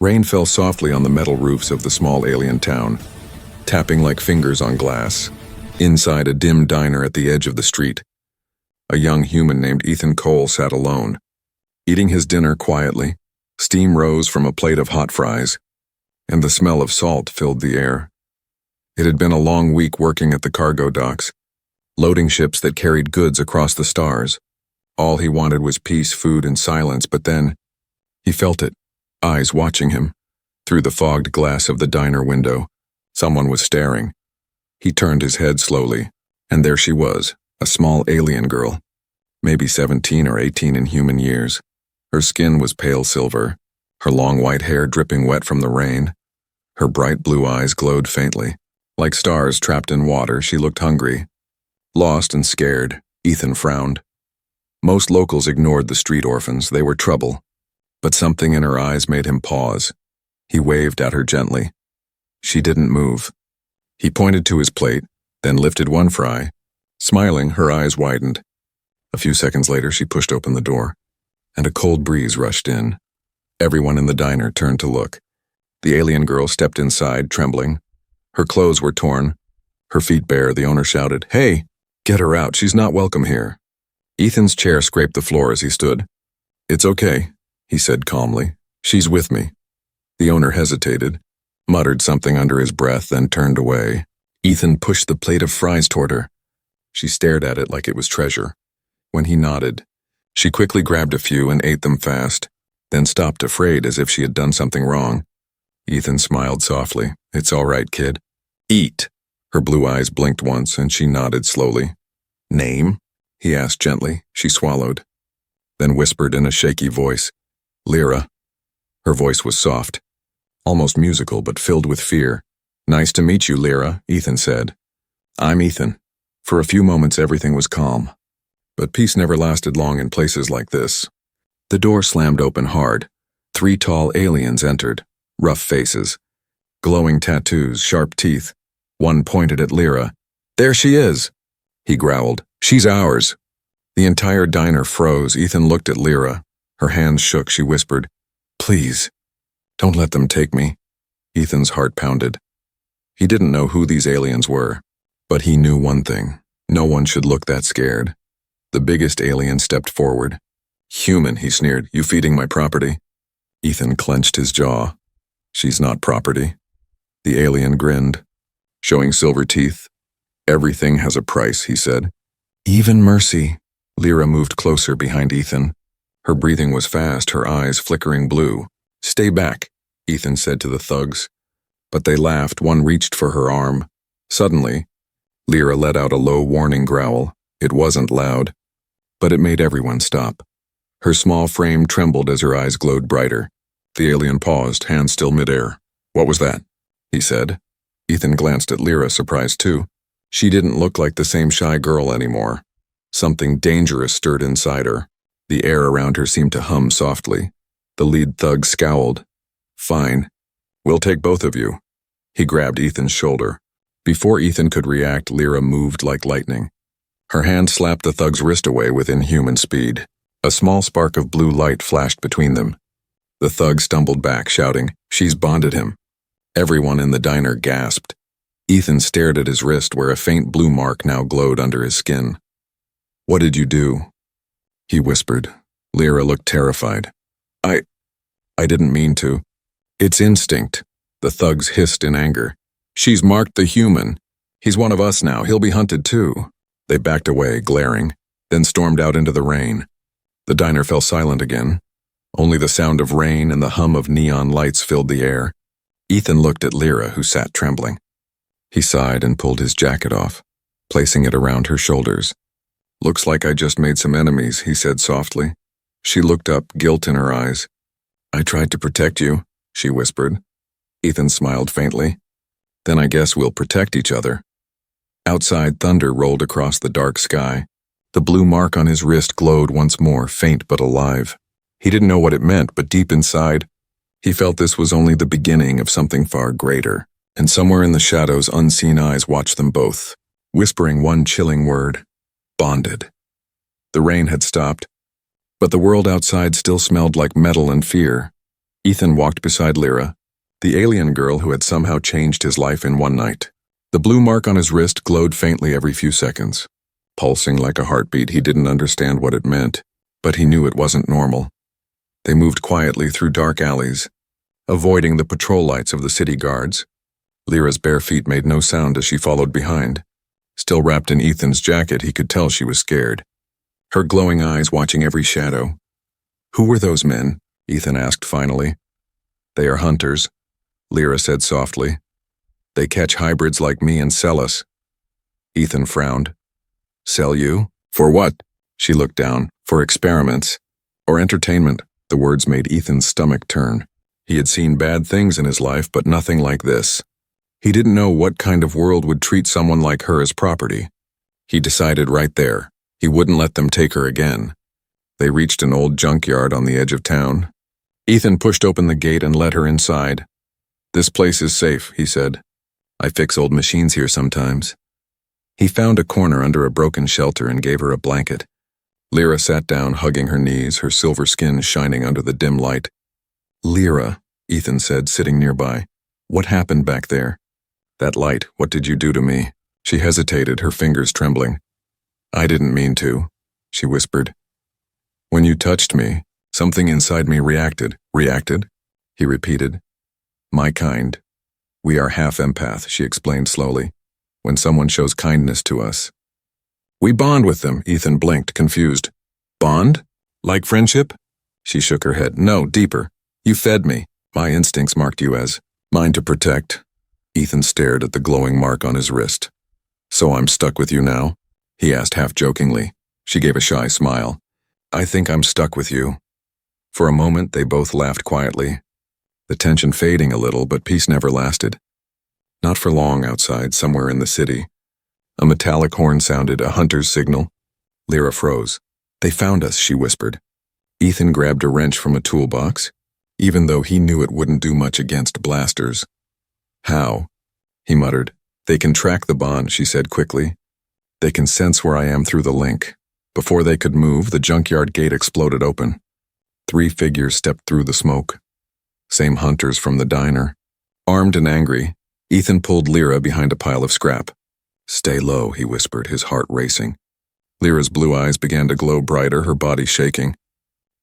Rain fell softly on the metal roofs of the small alien town, tapping like fingers on glass. Inside a dim diner at the edge of the street, a young human named Ethan Cole sat alone, eating his dinner quietly. Steam rose from a plate of hot fries, and the smell of salt filled the air. It had been a long week working at the cargo docks, loading ships that carried goods across the stars. All he wanted was peace, food, and silence, but then he felt it, eyes watching him. Through the fogged glass of the diner window, someone was staring. He turned his head slowly, and there she was, a small alien girl, maybe 17 or 18 in human years. Her skin was pale silver, her long white hair dripping wet from the rain. Her bright blue eyes glowed faintly. Like stars trapped in water, she looked hungry. Lost and scared, Ethan frowned. Most locals ignored the street orphans. They were trouble. But something in her eyes made him pause. He waved at her gently. She didn't move. He pointed to his plate, then lifted one fry. Smiling, her eyes widened. A few seconds later, she pushed open the door, and a cold breeze rushed in. Everyone in the diner turned to look. The alien girl stepped inside, trembling. Her clothes were torn, her feet bare. The owner shouted, "Hey, get her out. She's not welcome here." Ethan's chair scraped the floor as he stood. "It's okay," he said calmly. "She's with me." The owner hesitated, muttered something under his breath, then turned away. Ethan pushed the plate of fries toward her. She stared at it like it was treasure. When he nodded, she quickly grabbed a few and ate them fast, then stopped, afraid, as if she had done something wrong. Ethan smiled softly. "It's all right, kid. Eat." Her blue eyes blinked once, and she nodded slowly. "Name?" he asked gently. She swallowed, then whispered in a shaky voice, "Lyra." Her voice was soft, almost musical, but filled with fear. "Nice to meet you, Lyra," Ethan said. "I'm Ethan." For a few moments everything was calm, but peace never lasted long in places like this. The door slammed open hard. 3 tall aliens entered, rough faces, glowing tattoos, sharp teeth. One pointed at Lyra. "There she is," he growled. "She's ours." The entire diner froze. Ethan looked at Lyra. Her hands shook. She whispered, "Please, don't let them take me." Ethan's heart pounded. He didn't know who these aliens were, but he knew one thing. No one should look that scared. The biggest alien stepped forward. "Human," he sneered. "You feeding my property?" Ethan clenched his jaw. "She's not property." The alien grinned, showing silver teeth. "Everything has a price," he said. "Even mercy." Lyra moved closer behind Ethan. Her breathing was fast, her eyes flickering blue. "Stay back," Ethan said to the thugs. But they laughed. One reached for her arm. Suddenly, Lyra let out a low warning growl. It wasn't loud, but it made everyone stop. Her small frame trembled as her eyes glowed brighter. The alien paused, hands still midair. "What was that?" he said. Ethan glanced at Lyra, surprised too. She didn't look like the same shy girl anymore. Something dangerous stirred inside her. The air around her seemed to hum softly. The lead thug scowled. "Fine. We'll take both of you." He grabbed Ethan's shoulder. Before Ethan could react, Lyra moved like lightning. Her hand slapped the thug's wrist away with inhuman speed. A small spark of blue light flashed between them. The thug stumbled back, shouting, "She's bonded him." Everyone in the diner gasped. Ethan stared at his wrist, where a faint blue mark now glowed under his skin. "What did you do?" he whispered. Lyra looked terrified. I didn't mean to." "It's instinct," the thugs hissed in anger. "She's marked the human. He's one of us now. He'll be hunted too." They backed away, glaring, then stormed out into the rain. The diner fell silent again. Only the sound of rain and the hum of neon lights filled the air. Ethan looked at Lyra, who sat trembling. He sighed and pulled his jacket off, placing it around her shoulders. "Looks like I just made some enemies," he said softly. She looked up, guilt in her eyes. "I tried to protect you," she whispered. Ethan smiled faintly. "Then I guess we'll protect each other." Outside, thunder rolled across the dark sky. The blue mark on his wrist glowed once more, faint but alive. He didn't know what it meant, but deep inside, he felt this was only the beginning of something far greater. And somewhere in the shadows, unseen eyes watched them both, whispering one chilling word: bonded. The rain had stopped, but the world outside still smelled like metal and fear. Ethan walked beside Lyra, the alien girl who had somehow changed his life in one night. The blue mark on his wrist glowed faintly every few seconds. Pulsing like a heartbeat, he didn't understand what it meant, but he knew it wasn't normal. They moved quietly through dark alleys, avoiding the patrol lights of the city guards. Lyra's bare feet made no sound as she followed behind. Still wrapped in Ethan's jacket, he could tell she was scared, her glowing eyes watching every shadow. "Who were those men?" Ethan asked finally. "They are hunters," Lyra said softly. "They catch hybrids like me and sell us." Ethan frowned. "Sell you? For what?" She looked down. "For experiments. Or entertainment." The words made Ethan's stomach turn. He had seen bad things in his life, but nothing like this. He didn't know what kind of world would treat someone like her as property. He decided right there, he wouldn't let them take her again. They reached an old junkyard on the edge of town. Ethan pushed open the gate and led her inside. "This place is safe," he said. "I fix old machines here sometimes." He found a corner under a broken shelter and gave her a blanket. Lyra sat down, hugging her knees, her silver skin shining under the dim light. "Lyra," Ethan said, sitting nearby, "what happened back there? That light, what did you do to me?" She hesitated, her fingers trembling. "I didn't mean to," she whispered. "When you touched me, something inside me reacted." "Reacted?" he repeated. "My kind. We are half empath," she explained slowly. "When someone shows kindness to us, we bond with them." Ethan blinked, confused. "Bond? Like friendship?" She shook her head. "No, deeper. You fed me. My instincts marked you as mine to protect." Ethan stared at the glowing mark on his wrist. "So I'm stuck with you now?" he asked half-jokingly. She gave a shy smile. "I think I'm stuck with you." For a moment, they both laughed quietly, the tension fading a little, but peace never lasted. Not for long outside, somewhere in the city. A metallic horn sounded, a hunter's signal. Lyra froze. "They found us," she whispered. Ethan grabbed a wrench from a toolbox, even though he knew it wouldn't do much against blasters. "How?" he muttered. "They can track the bond," she said quickly. "They can sense where I am through the link." Before they could move, the junkyard gate exploded open. 3 figures stepped through the smoke. Same hunters from the diner. Armed and angry, Ethan pulled Lyra behind a pile of scrap. "Stay low," he whispered, his heart racing. Lyra's blue eyes began to glow brighter, her body shaking.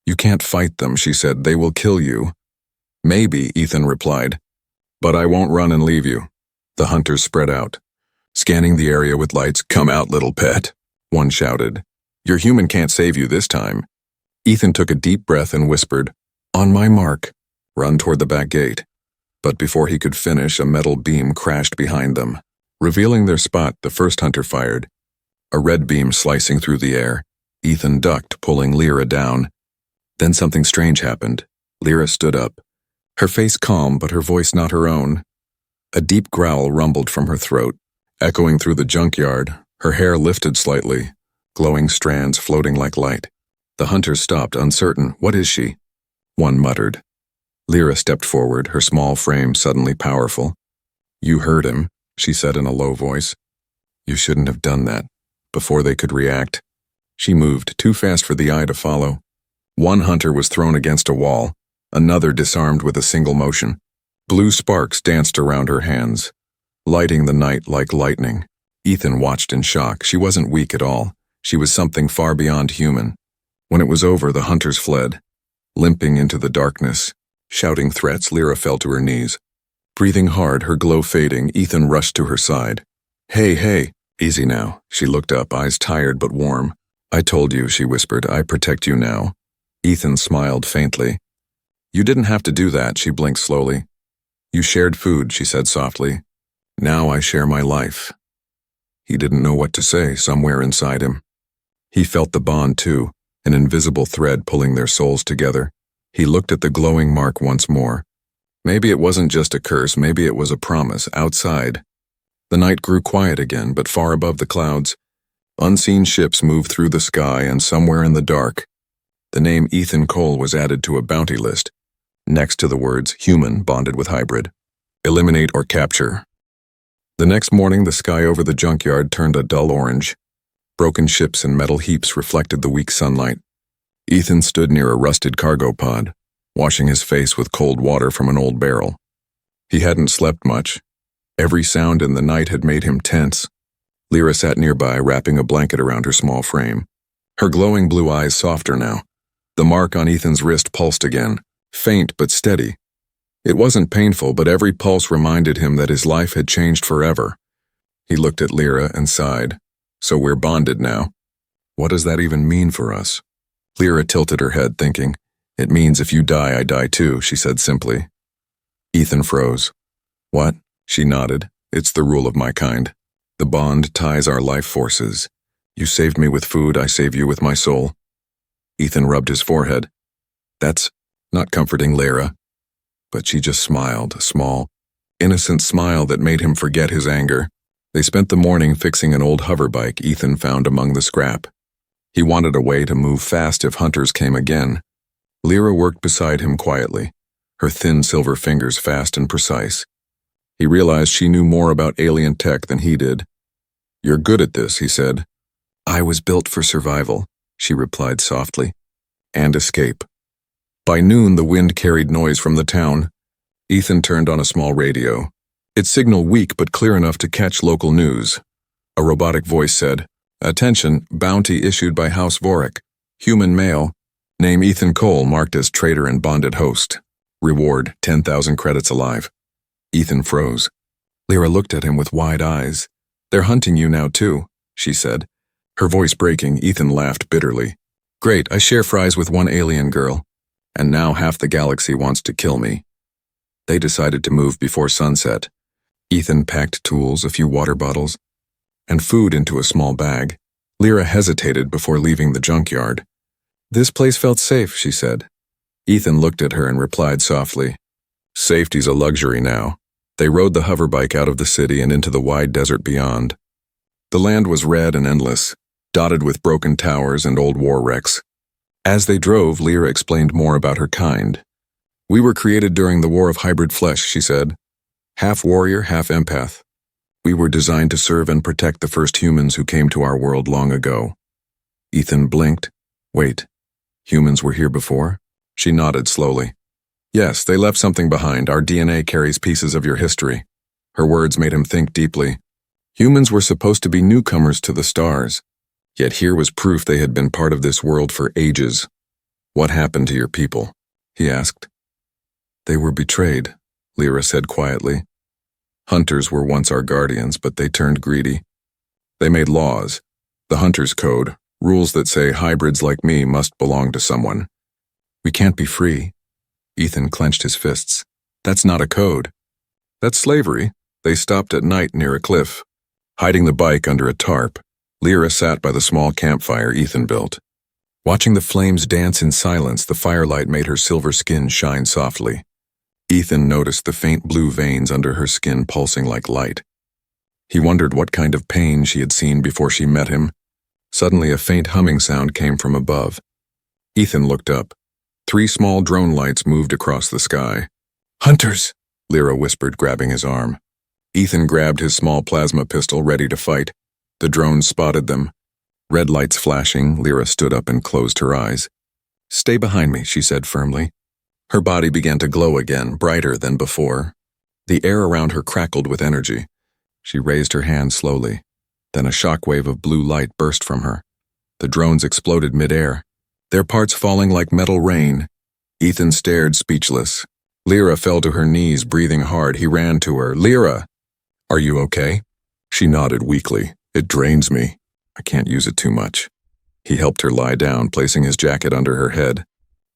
"You can't fight them," she said. "They will kill you." "Maybe," Ethan replied. "But I won't run and leave you." The hunters spread out, scanning the area with lights. "Come out, little pet," one shouted. "Your human can't save you this time." Ethan took a deep breath and whispered, "On my mark, run toward the back gate." But before he could finish, a metal beam crashed behind them. Revealing their spot, the first hunter fired. A red beam slicing through the air. Ethan ducked, pulling Lyra down. Then something strange happened. Lyra stood up, her face calm but her voice not her own. A deep growl rumbled from her throat, echoing through the junkyard. Her hair lifted slightly, glowing strands floating like light. The hunters stopped, uncertain. "What is she?" One muttered. Lyra stepped forward, her small frame suddenly powerful. "You heard him," she said in a low voice. "You shouldn't have done that." Before they could react, she moved, too fast for the eye to follow. One hunter was thrown against a wall, another disarmed with a single motion. Blue sparks danced around her hands, lighting the night like lightning. Ethan watched in shock. She wasn't weak at all. She was something far beyond human. When it was over, the hunters fled, limping into the darkness. Shouting threats, Lyra fell to her knees. Breathing hard, her glow fading, Ethan rushed to her side. Hey, easy now." She looked up, eyes tired but warm. "I told you," she whispered. "I protect you now." Ethan smiled faintly. "You didn't have to do that," she blinked slowly. "You shared food," she said softly. "Now I share my life." He didn't know what to say, somewhere inside him. He felt the bond too, an invisible thread pulling their souls together. He looked at the glowing mark once more. Maybe it wasn't just a curse, maybe it was a promise. Outside, the night grew quiet again, but far above the clouds, unseen ships moved through the sky, and somewhere in the dark, the name Ethan Cole was added to a bounty list, next to the words human bonded with hybrid. Eliminate or capture. The next morning, the sky over the junkyard turned a dull orange. Broken ships and metal heaps reflected the weak sunlight. Ethan stood near a rusted cargo pod, washing his face with cold water from an old barrel. He hadn't slept much. Every sound in the night had made him tense. Lyra sat nearby, wrapping a blanket around her small frame. Her glowing blue eyes softer now. The mark on Ethan's wrist pulsed again, faint but steady. It wasn't painful, but every pulse reminded him that his life had changed forever. He looked at Lyra and sighed. So we're bonded now. What does that even mean for us? Lyra tilted her head, thinking, "It means if you die, I die too," she said simply. Ethan froze. "What?" She nodded. "It's the rule of my kind. The bond ties our life forces. You saved me with food, I save you with my soul." Ethan rubbed his forehead. "That's not comforting, Lyra." But she just smiled, a small, innocent smile that made him forget his anger. They spent the morning fixing an old hoverbike Ethan found among the scrap. He wanted a way to move fast if hunters came again. Lyra worked beside him quietly, her thin silver fingers fast and precise. He realized she knew more about alien tech than he did. "You're good at this," he said. "I was built for survival," she replied softly, "and escape." By noon, the wind carried noise from the town. Ethan turned on a small radio. Its signal weak but clear enough to catch local news. A robotic voice said, "Attention, bounty issued by House Vorik. Human male. Name Ethan Cole, marked as traitor and bonded host. Reward, 10,000 credits alive." Ethan froze. Lyra looked at him with wide eyes. "They're hunting you now too," she said. Her voice breaking, Ethan laughed bitterly. "Great, I share fries with one alien girl. And now half the galaxy wants to kill me." They decided to move before sunset. Ethan packed tools, a few water bottles, and food into a small bag. Lyra hesitated before leaving the junkyard. "This place felt safe," she said. Ethan looked at her and replied softly, "Safety's a luxury now." They rode the hoverbike out of the city and into the wide desert beyond. The land was red and endless, dotted with broken towers and old war wrecks. As they drove, Lyra explained more about her kind. "We were created during the War of Hybrid Flesh," she said. "Half warrior, half empath. We were designed to serve and protect the first humans who came to our world long ago." Ethan blinked. "Wait, humans were here before?" She nodded slowly. "Yes, they left something behind. Our DNA carries pieces of your history." Her words made him think deeply. Humans were supposed to be newcomers to the stars, yet here was proof they had been part of this world for ages. "What happened to your people?" he asked. "They were betrayed," Lyra said quietly. "Hunters were once our guardians, but they turned greedy. They made laws, the Hunter's Code, rules that say hybrids like me must belong to someone. We can't be free." Ethan clenched his fists. "That's not a code. That's slavery." They stopped at night near a cliff. Hiding the bike under a tarp, Lyra sat by the small campfire Ethan built. Watching the flames dance in silence, the firelight made her silver skin shine softly. Ethan noticed the faint blue veins under her skin pulsing like light. He wondered what kind of pain she had seen before she met him. Suddenly, a faint humming sound came from above. Ethan looked up. 3 small drone lights moved across the sky. "Hunters!" Lyra whispered, grabbing his arm. Ethan grabbed his small plasma pistol, ready to fight. The drones spotted them. Red lights flashing, Lyra stood up and closed her eyes. "Stay behind me," she said firmly. Her body began to glow again, brighter than before. The air around her crackled with energy. She raised her hand slowly. Then a shockwave of blue light burst from her. The drones exploded mid-air, their parts falling like metal rain. Ethan stared, speechless. Lyra fell to her knees, breathing hard. He ran to her. "Lyra! Are you okay?" She nodded weakly. "It drains me. I can't use it too much." He helped her lie down, placing his jacket under her head.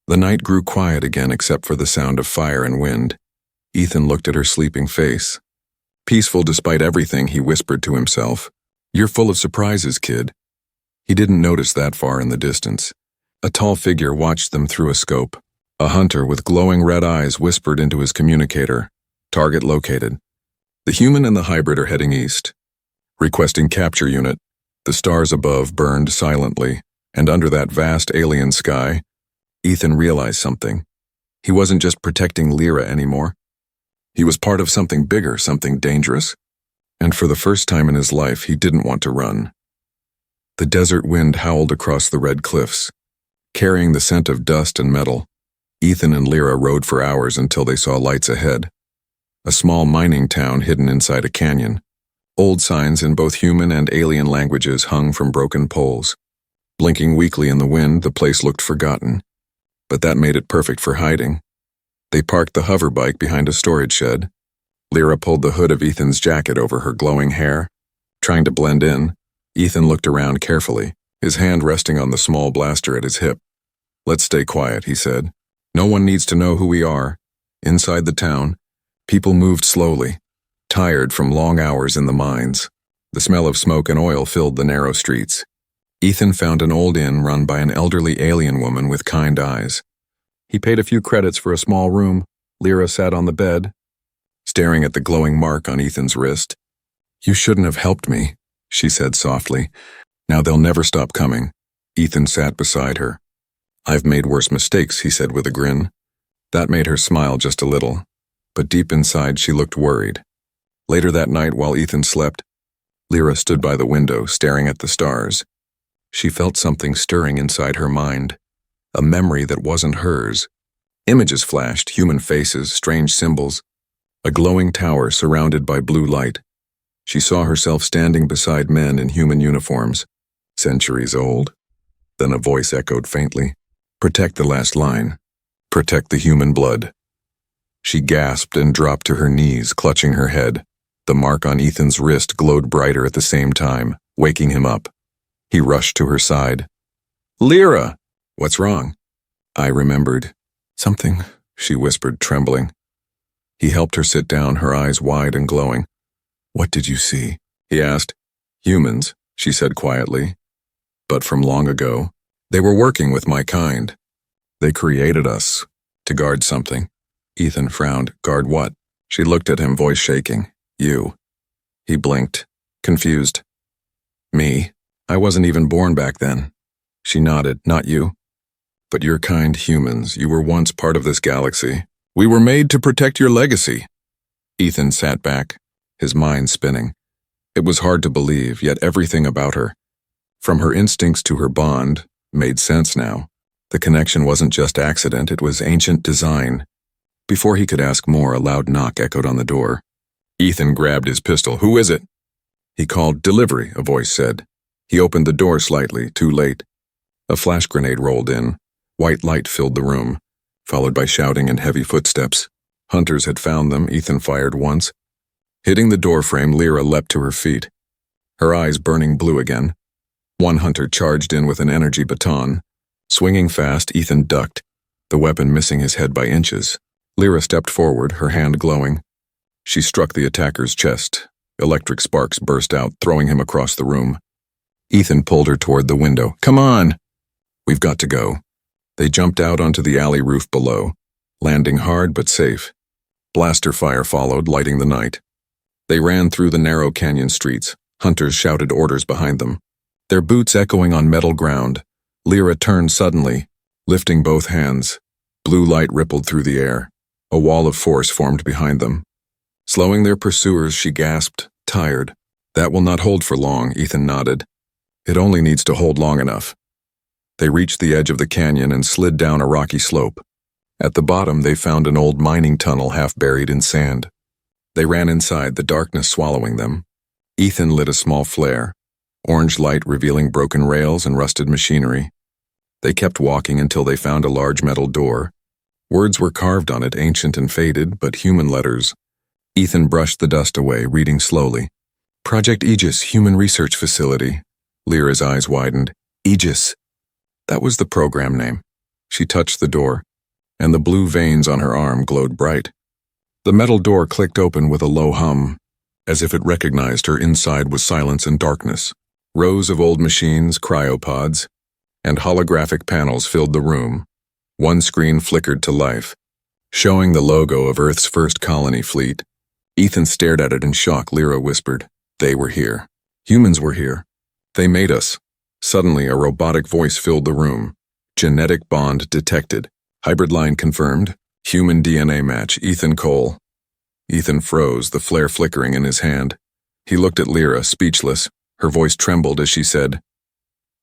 The night grew quiet again except for the sound of fire and wind. Ethan looked at her sleeping face. Peaceful despite everything, he whispered to himself. "You're full of surprises, kid." He didn't notice that far in the distance. A tall figure watched them through a scope. A hunter with glowing red eyes whispered into his communicator. "Target located. The human and the hybrid are heading east. Requesting capture unit." The stars above burned silently, and under that vast alien sky, Ethan realized something. He wasn't just protecting Lyra anymore. He was part of something bigger, something dangerous. And for the first time in his life, he didn't want to run. The desert wind howled across the red cliffs, carrying the scent of dust and metal. Ethan and Lyra rode for hours until they saw lights ahead. A small mining town hidden inside a canyon. Old signs in both human and alien languages hung from broken poles. Blinking weakly in the wind, the place looked forgotten. But that made it perfect for hiding. They parked the hoverbike behind a storage shed. Lyra pulled the hood of Ethan's jacket over her glowing hair. Trying to blend in, Ethan looked around carefully, his hand resting on the small blaster at his hip. "Let's stay quiet," he said. "No one needs to know who we are." Inside the town, people moved slowly, tired from long hours in the mines. The smell of smoke and oil filled the narrow streets. Ethan found an old inn run by an elderly alien woman with kind eyes. He paid a few credits for a small room. Lyra sat on the bed, staring at the glowing mark on Ethan's wrist. "You shouldn't have helped me," she said softly. "Now they'll never stop coming." Ethan sat beside her. "I've made worse mistakes," he said with a grin. That made her smile just a little, but deep inside she looked worried. Later that night, while Ethan slept, Lyra stood by the window, staring at the stars. She felt something stirring inside her mind, a memory that wasn't hers. Images flashed, human faces, strange symbols, a glowing tower surrounded by blue light. She saw herself standing beside men in human uniforms, centuries old. Then a voice echoed faintly, "Protect the last line. Protect the human blood." She gasped and dropped to her knees, clutching her head. The mark on Ethan's wrist glowed brighter at the same time, waking him up. He rushed to her side. "Lyra!" "What's wrong?" "I remembered something," she whispered, trembling. He helped her sit down, her eyes wide and glowing. "What did you see?" he asked. "Humans," she said quietly. "But from long ago. They were working with my kind. They created us to guard something." Ethan frowned. "Guard what?" She looked at him, voice shaking. "You." He blinked, confused. "Me? I wasn't even born back then." She nodded. "Not you. But your kind humans, you were once part of this galaxy. We were made to protect your legacy." Ethan sat back, his mind spinning. It was hard to believe, yet everything about her, from her instincts to her bond, made sense now. The connection wasn't just accident, it was ancient design. Before he could ask more, a loud knock echoed on the door. Ethan grabbed his pistol. "Who is it?" He called. "Delivery," a voice said. He opened the door slightly, too late. A flash grenade rolled in. White light filled the room, followed by shouting and heavy footsteps. Hunters had found them. Ethan fired once. Hitting the doorframe, Lyra leapt to her feet, her eyes burning blue again. One hunter charged in with an energy baton. Swinging fast, Ethan ducked, the weapon missing his head by inches. Lyra stepped forward, her hand glowing. She struck the attacker's chest. Electric sparks burst out, throwing him across the room. Ethan pulled her toward the window. "Come on!" "We've got to go." They jumped out onto the alley roof below, landing hard but safe. Blaster fire followed, lighting the night. They ran through the narrow canyon streets. Hunters shouted orders behind them, their boots echoing on metal ground. Lyra turned suddenly, lifting both hands. Blue light rippled through the air. A wall of force formed behind them. Slowing their pursuers, she gasped, tired. "That will not hold for long," Ethan nodded. "It only needs to hold long enough." They reached the edge of the canyon and slid down a rocky slope. At the bottom, they found an old mining tunnel half buried in sand. They ran inside, the darkness swallowing them. Ethan lit a small flare, orange light revealing broken rails and rusted machinery. They kept walking until they found a large metal door. Words were carved on it, ancient and faded, but human letters. Ethan brushed the dust away, reading slowly. "Project Aegis, Human Research Facility." Lyra's eyes widened. Aegis. That was the program name. She touched the door, and the blue veins on her arm glowed bright. The metal door clicked open with a low hum, as if it recognized her. Inside was silence and darkness. Rows of old machines, cryopods, and holographic panels filled the room. One screen flickered to life, showing the logo of Earth's first colony fleet. Ethan stared at it in shock. Lyra whispered, "They were here. Humans were here. They made us." Suddenly, a robotic voice filled the room. "Genetic bond detected. Hybrid line confirmed. Human DNA match. Ethan Cole." Ethan froze, the flare flickering in his hand. He looked at Lyra, speechless. Her voice trembled as she said,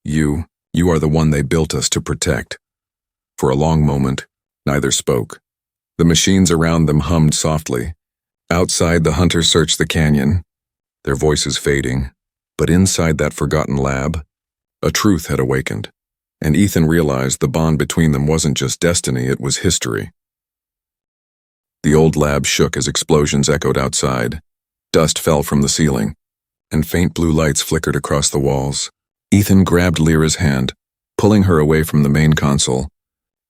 You are the one they built us to protect." For a long moment, Neither spoke. The machines around them hummed softly. Outside, the hunters searched the canyon, their voices fading. But inside that forgotten lab, a truth had awakened, and Ethan realized the bond between them wasn't just destiny, it was history. The old lab shook as explosions echoed outside. Dust fell from the ceiling, and faint blue lights flickered across the walls. Ethan grabbed Lyra's hand, pulling her away from the main console.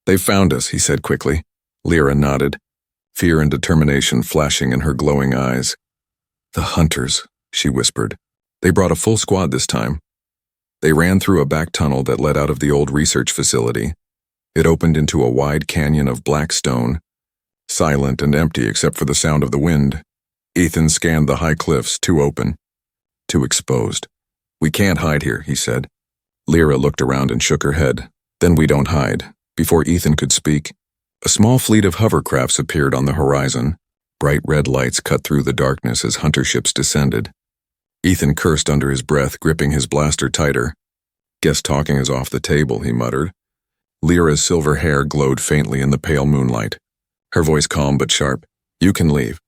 "They've found us," he said quickly. Lyra nodded, fear and determination flashing in her glowing eyes. "The hunters," she whispered. "They brought a full squad this time." They ran through a back tunnel that led out of the old research facility. It opened into a wide canyon of black stone, silent and empty except for the sound of the wind. Ethan scanned the high cliffs, too open, too exposed. "We can't hide here," he said. Lyra looked around and shook her head. "Then we don't hide." Before Ethan could speak, a small fleet of hovercrafts appeared on the horizon. Bright red lights cut through the darkness as hunter ships descended. Ethan cursed under his breath, gripping his blaster tighter. "Guess talking is off the table," he muttered. Lyra's silver hair glowed faintly in the pale moonlight. Her voice calm but sharp. "You can leave.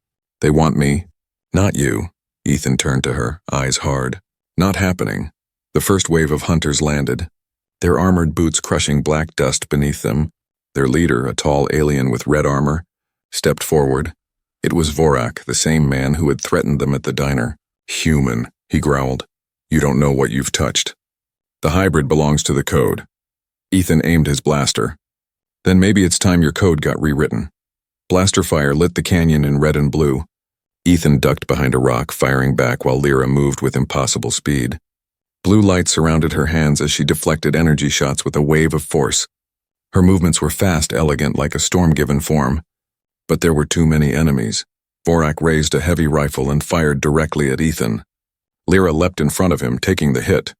They want me." "Not you." Ethan turned to her, eyes hard. "Not happening." The first wave of hunters landed, their armored boots crushing black dust beneath them. Their leader, a tall alien with red armor, stepped forward. It was Vorak, the same man who had threatened them at the diner. "Human," he growled. "You don't know what you've touched. The hybrid belongs to the code." Ethan aimed his blaster. "Then maybe it's time your code got rewritten." Blaster fire lit the canyon in red and blue. Ethan ducked behind a rock, firing back while Lyra moved with impossible speed. Blue light surrounded her hands as she deflected energy shots with a wave of force. Her movements were fast, elegant, like a storm-given form. But there were too many enemies. Vorak raised a heavy rifle and fired directly at Ethan. Lyra leapt in front of him, taking the hit.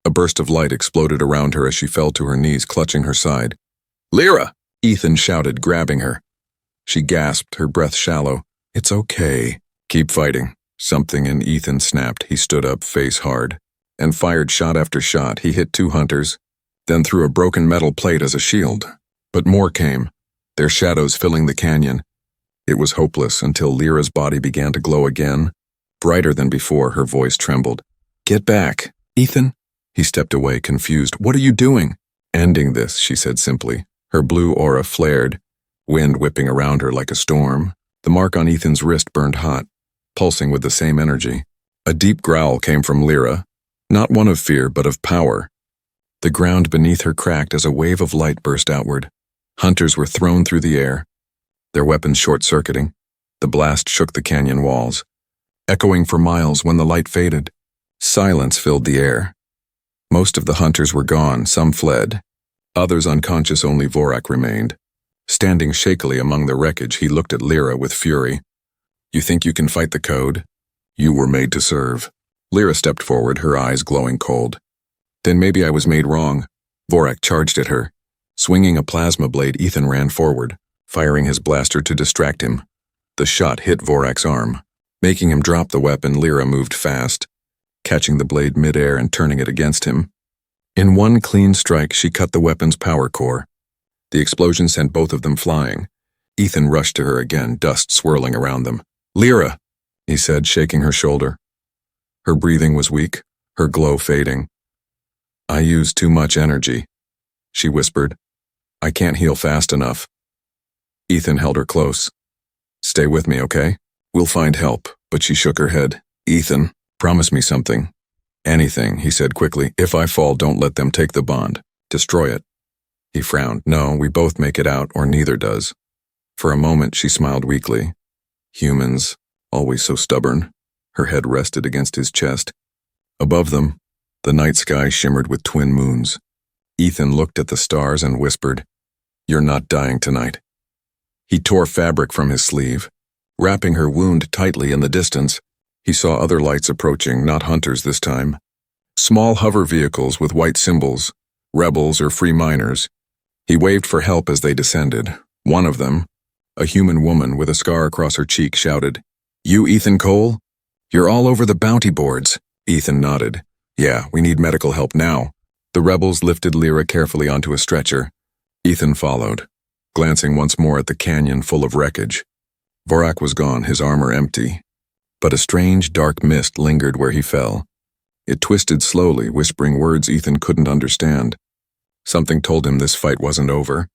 A burst of light exploded around her as she fell to her knees, clutching her side. "Lyra!" Ethan shouted, grabbing her. She gasped, her breath shallow. "It's okay. Keep fighting." Something in Ethan snapped. He stood up, face hard, and fired shot after shot. He hit 2 hunters, then threw a broken metal plate as a shield. But more came, their shadows filling the canyon. It was hopeless until Lyra's body began to glow again. Brighter than before, her voice trembled. "Get back, Ethan." He stepped away, confused. "What are you doing?" "Ending this," she said simply. Her blue aura flared, wind whipping around her like a storm. The mark on Ethan's wrist burned hot, pulsing with the same energy. A deep growl came from Lyra, not one of fear, but of power. The ground beneath her cracked as a wave of light burst outward. Hunters were thrown through the air, their weapons short-circuiting. The blast shook the canyon walls, echoing for miles. When the light faded, silence filled the air. Most of the hunters were gone, some fled. Others unconscious, only Vorak remained. Standing shakily among the wreckage, he looked at Lyra with fury. "You think you can fight the code? You were made to serve." Lyra stepped forward, her eyes glowing cold. "Then maybe I was made wrong." Vorak charged at her. Swinging a plasma blade, Ethan ran forward, firing his blaster to distract him. The shot hit Vorak's arm. Making him drop the weapon, Lyra moved fast, catching the blade midair and turning it against him. In one clean strike, she cut the weapon's power core. The explosion sent both of them flying. Ethan rushed to her again, dust swirling around them. "Lyra," he said, shaking her shoulder. Her breathing was weak, her glow fading. "I used too much energy," she whispered. "I can't heal fast enough." Ethan held her close. "Stay with me, okay? We'll find help." But she shook her head. "Ethan, promise me something." "Anything," he said quickly. "If I fall, don't let them take the bond. Destroy it." He frowned. "No, we both make it out, or neither does." For a moment, she smiled weakly. Humans, always so stubborn. Her head rested against his chest. Above them, the night sky shimmered with twin moons. Ethan looked at the stars and whispered, "You're not dying tonight." He tore fabric from his sleeve, wrapping her wound tightly. In the distance, he saw other lights approaching, not hunters this time. Small hover vehicles with white symbols, rebels or free miners. He waved for help as they descended. One of them, a human woman with a scar across her cheek, shouted, "You Ethan Cole? You're all over the bounty boards." Ethan nodded. "Yeah, we need medical help now." The rebels lifted Lyra carefully onto a stretcher. Ethan followed. glancing once more at the canyon full of wreckage. Vorak was gone, his armor empty, but a strange dark mist lingered where he fell. It twisted slowly, whispering words Ethan couldn't understand. Something told him this fight wasn't over.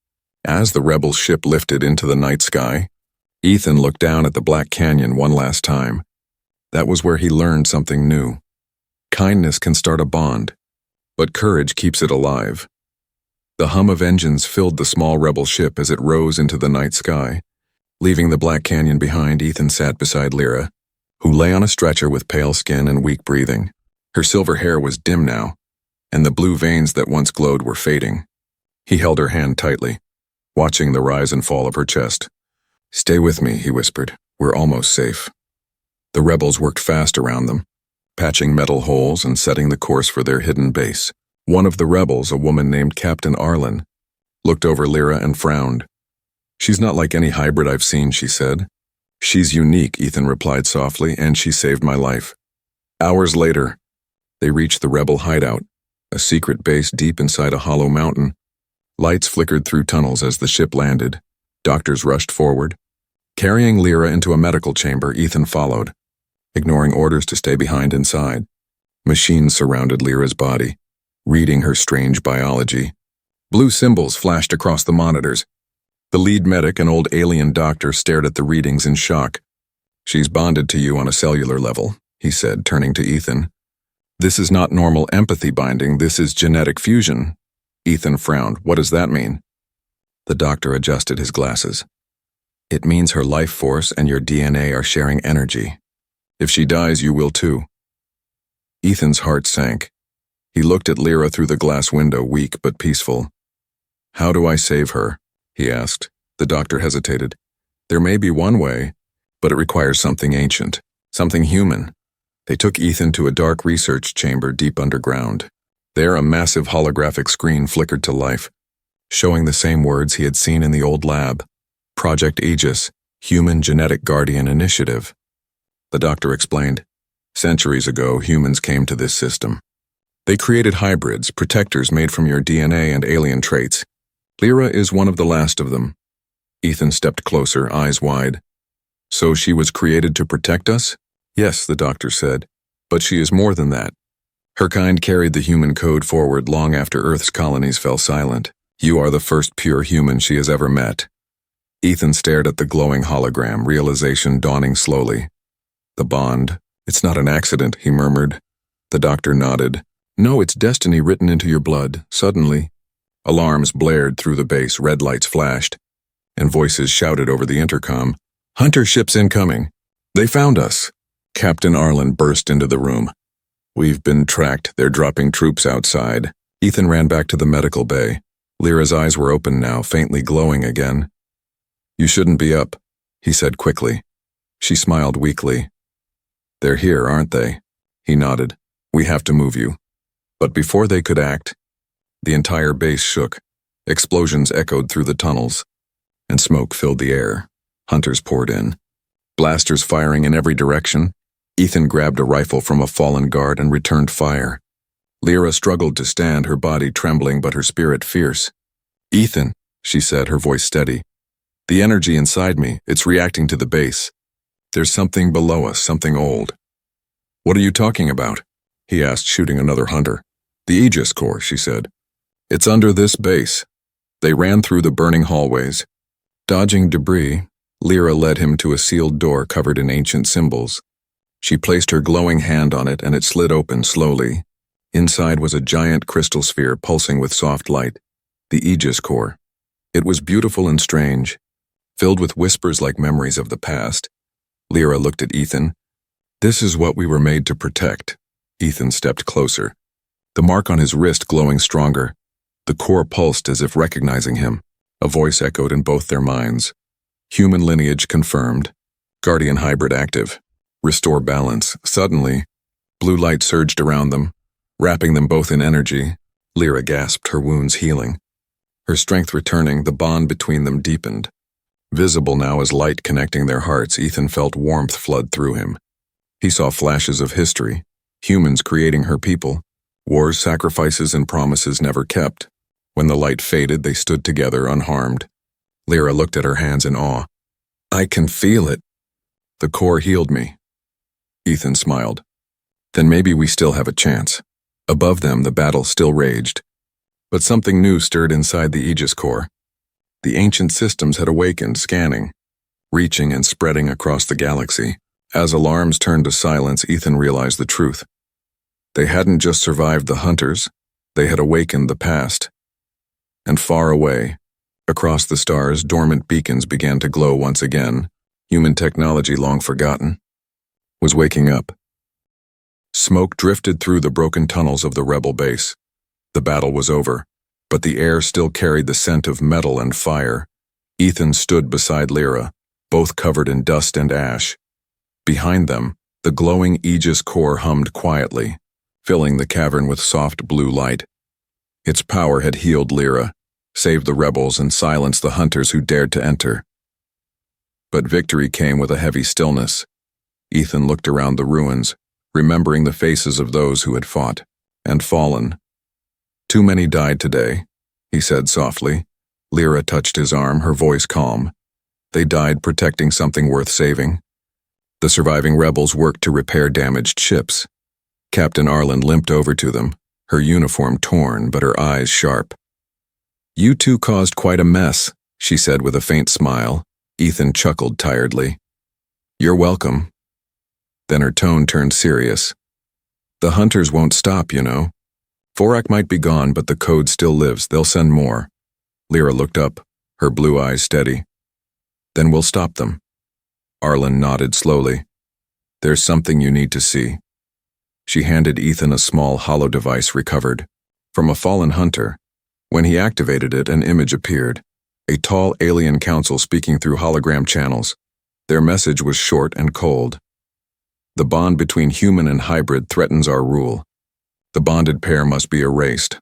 As the rebel ship lifted into the night sky, Ethan looked down at the black canyon one last time. That was where he learned something new. Kindness can start a bond, but courage keeps it alive. The hum of engines filled the small rebel ship as it rose into the night sky. Leaving the black canyon behind, Ethan sat beside Lyra, who lay on a stretcher with pale skin and weak breathing. Her silver hair was dim now, and the blue veins that once glowed were fading. He held her hand tightly, watching the rise and fall of her chest. "Stay with me," he whispered. "We're almost safe." The rebels worked fast around them, patching metal holes and setting the course for their hidden base. One of the rebels, a woman named Captain Arlen, looked over Lyra and frowned. "She's not like any hybrid I've seen," she said. "She's unique," Ethan replied softly, "and she saved my life." Hours later, they reached the rebel hideout, a secret base deep inside a hollow mountain. Lights flickered through tunnels as the ship landed. Doctors rushed forward. Carrying Lyra into a medical chamber, Ethan followed, ignoring orders to stay behind inside. Machines surrounded Lyra's body, reading her strange biology. Blue symbols flashed across the monitors. The lead medic, an old alien doctor, stared at the readings in shock. "She's bonded to you on a cellular level," he said, turning to Ethan. "This is not normal empathy binding, this is genetic fusion." Ethan frowned. "What does that mean?" The doctor adjusted his glasses. "It means her life force and your DNA are sharing energy. If she dies, you will too." Ethan's heart sank. He looked at Lyra through the glass window, weak but peaceful. "How do I save her?" he asked. The doctor hesitated. "There may be one way, but it requires something ancient, something human." They took Ethan to a dark research chamber deep underground. There, a massive holographic screen flickered to life, showing the same words he had seen in the old lab. Project Aegis, Human Genetic Guardian Initiative. The doctor explained. "Centuries ago, humans came to this system. They created hybrids, protectors made from your DNA and alien traits. Lyra is one of the last of them." Ethan stepped closer, eyes wide. "So she was created to protect us?" "Yes," the doctor said, "but she is more than that. Her kind carried the human code forward long after Earth's colonies fell silent. You are the first pure human she has ever met." Ethan stared at the glowing hologram, realization dawning slowly. "The bond. It's not an accident," he murmured. The doctor nodded. "No, it's destiny written into your blood." Suddenly, alarms blared through the base, red lights flashed, and voices shouted over the intercom. "Hunter ships incoming. They found us." Captain Arlen burst into the room. "We've been tracked. They're dropping troops outside." Ethan ran back to the medical bay. Lyra's eyes were open now, faintly glowing again. "You shouldn't be up," he said quickly. She smiled weakly. "They're here, aren't they?" He nodded. "We have to move you." But before they could act, the entire base shook. Explosions echoed through the tunnels, and smoke filled the air. Hunters poured in, blasters firing in every direction. Ethan grabbed a rifle from a fallen guard and returned fire. Lyra struggled to stand, her body trembling but her spirit fierce. "Ethan," she said, her voice steady. "The energy inside me, it's reacting to the base. There's something below us, something old." "What are you talking about?" he asked, shooting another hunter. "The Aegis Corps," she said. "It's under this base." They ran through the burning hallways. Dodging debris, Lyra led him to a sealed door covered in ancient symbols. She placed her glowing hand on it and it slid open slowly. Inside was a giant crystal sphere pulsing with soft light. The Aegis Corps. It was beautiful and strange, filled with whispers like memories of the past. Lyra looked at Ethan. "This is what we were made to protect." Ethan stepped closer, the mark on his wrist glowing stronger. The core pulsed as if recognizing him. A voice echoed in both their minds. "Human lineage confirmed. Guardian hybrid active. Restore balance." Suddenly, blue light surged around them, wrapping them both in energy. Lyra gasped, her wounds healing. Her strength returning, the bond between them deepened. Visible now as light connecting their hearts, Ethan felt warmth flood through him. He saw flashes of history, humans creating her people, wars, sacrifices, and promises never kept. When the light faded, they stood together unharmed. Lyra looked at her hands in awe. I can feel it. The core healed me. Ethan smiled. Then maybe we still have a chance. Above them, the battle still raged. But something new stirred inside the Aegis core. The ancient systems had awakened, scanning, reaching and spreading across the galaxy. As alarms turned to silence, Ethan realized the truth. They hadn't just survived the hunters, they had awakened the past. And far away, across the stars, dormant beacons began to glow once again. Human technology long forgotten was waking up. Smoke drifted through the broken tunnels of the rebel base. The battle was over, but the air still carried the scent of metal and fire. Ethan stood beside Lyra, both covered in dust and ash. Behind them, the glowing Aegis core hummed quietly, filling the cavern with soft blue light. Its power had healed Lyra, saved the rebels, and silenced the hunters who dared to enter. But victory came with a heavy stillness. Ethan looked around the ruins, remembering the faces of those who had fought and fallen. Too many died today, he said softly. Lyra touched his arm, her voice calm. They died protecting something worth saving. The surviving rebels worked to repair damaged ships. Captain Arlen limped over to them, her uniform torn but her eyes sharp. You two caused quite a mess, she said with a faint smile. Ethan chuckled tiredly. You're welcome. Then her tone turned serious. The hunters won't stop, you know. Vorak might be gone, but the code still lives. They'll send more. Lyra looked up, her blue eyes steady. Then we'll stop them. Arlen nodded slowly. There's something you need to see. She handed Ethan a small hollow device recovered from a fallen hunter. When he activated it, an image appeared. A tall alien council speaking through hologram channels. Their message was short and cold. The bond between human and hybrid threatens our rule. The bonded pair must be erased.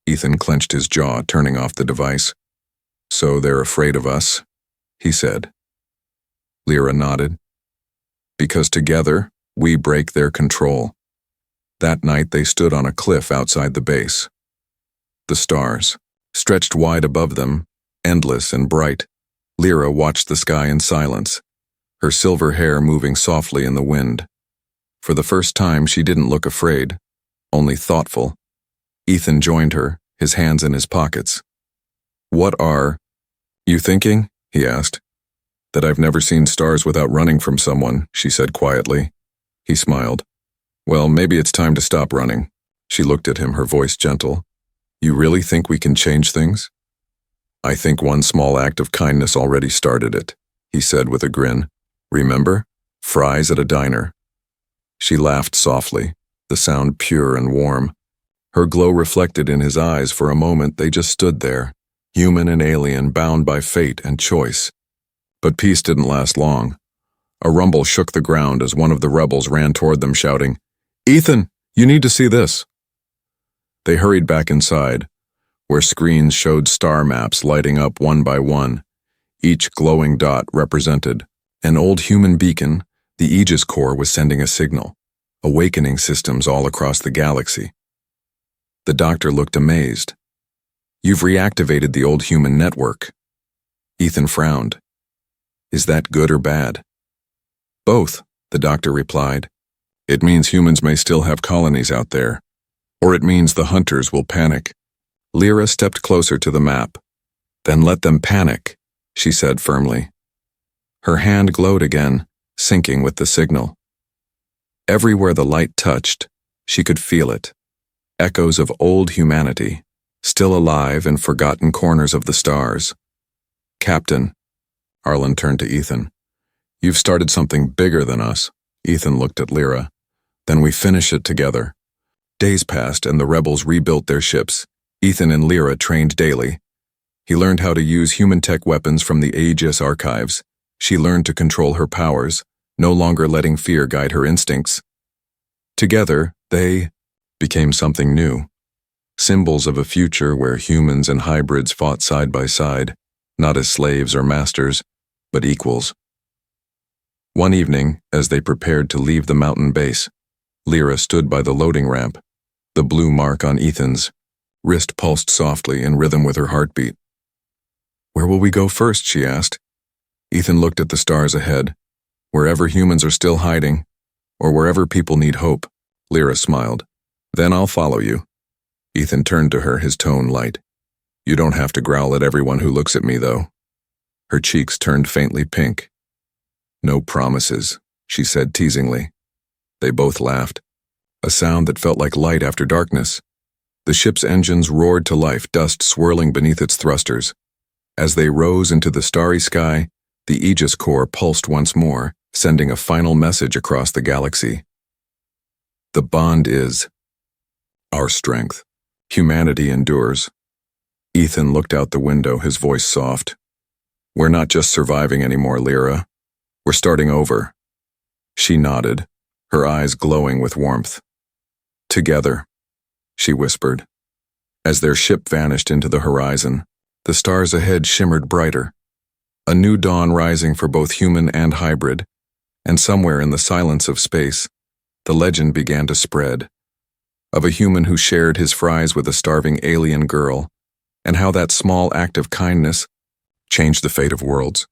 Ethan clenched his jaw, turning off the device. So they're afraid of us, he said. Lyra nodded. Because together, we break their control. That night they stood on a cliff outside the base. The stars, stretched wide above them, endless and bright. Lyra watched the sky in silence, her silver hair moving softly in the wind. For the first time, she didn't look afraid, only thoughtful. Ethan joined her, his hands in his pockets. What are you thinking? He asked. That I've never seen stars without running from someone, she said quietly. He smiled. Well, maybe it's time to stop running. She looked at him, her voice gentle. You really think we can change things? I think one small act of kindness already started it, he said with a grin. Remember? Fries at a diner. She laughed softly, the sound pure and warm. Her glow reflected in his eyes. For a moment they just stood there, human and alien, bound by fate and choice. But peace didn't last long. A rumble shook the ground as one of the rebels ran toward them, shouting, Ethan, you need to see this. They hurried back inside, where screens showed star maps lighting up one by one. Each glowing dot represented an old human beacon. The Aegis core was sending a signal, awakening systems all across the galaxy. The doctor looked amazed. You've reactivated the old human network. Ethan frowned. Is that good or bad? Both, the doctor replied. It means humans may still have colonies out there, or it means the hunters will panic. Lyra stepped closer to the map. Then let them panic, she said firmly. Her hand glowed again, syncing with the signal. Everywhere the light touched, she could feel it. Echoes of old humanity, still alive in forgotten corners of the stars. Captain, Arlen turned to Ethan. You've started something bigger than us. Ethan looked at Lyra. Then we finish it together. Days passed and the rebels rebuilt their ships. Ethan and Lyra trained daily. He learned how to use human tech weapons from the Aegis archives. She learned to control her powers, no longer letting fear guide her instincts. Together, they became something new. Symbols of a future where humans and hybrids fought side by side, not as slaves or masters, but equals. One evening, as they prepared to leave the mountain base, Lyra stood by the loading ramp. The blue mark on Ethan's wrist pulsed softly in rhythm with her heartbeat. Where will we go first? She asked. Ethan looked at the stars ahead. Wherever humans are still hiding, or wherever people need hope. Lyra smiled. Then I'll follow you. Ethan turned to her, his tone light. You don't have to growl at everyone who looks at me, though. Her cheeks turned faintly pink. No promises, she said teasingly. They both laughed. A sound that felt like light after darkness. The ship's engines roared to life, dust swirling beneath its thrusters. As they rose into the starry sky, the Aegis core pulsed once more, sending a final message across the galaxy. The bond is our strength. Humanity endures. Ethan looked out the window, his voice soft. We're not just surviving anymore, Lyra. We're starting over. She nodded, her eyes glowing with warmth. Together, she whispered. As their ship vanished into the horizon, the stars ahead shimmered brighter. A new dawn rising for both human and hybrid, and somewhere in the silence of space, the legend began to spread. Of a human who shared his fries with a starving alien girl, and how that small act of kindness changed the fate of worlds.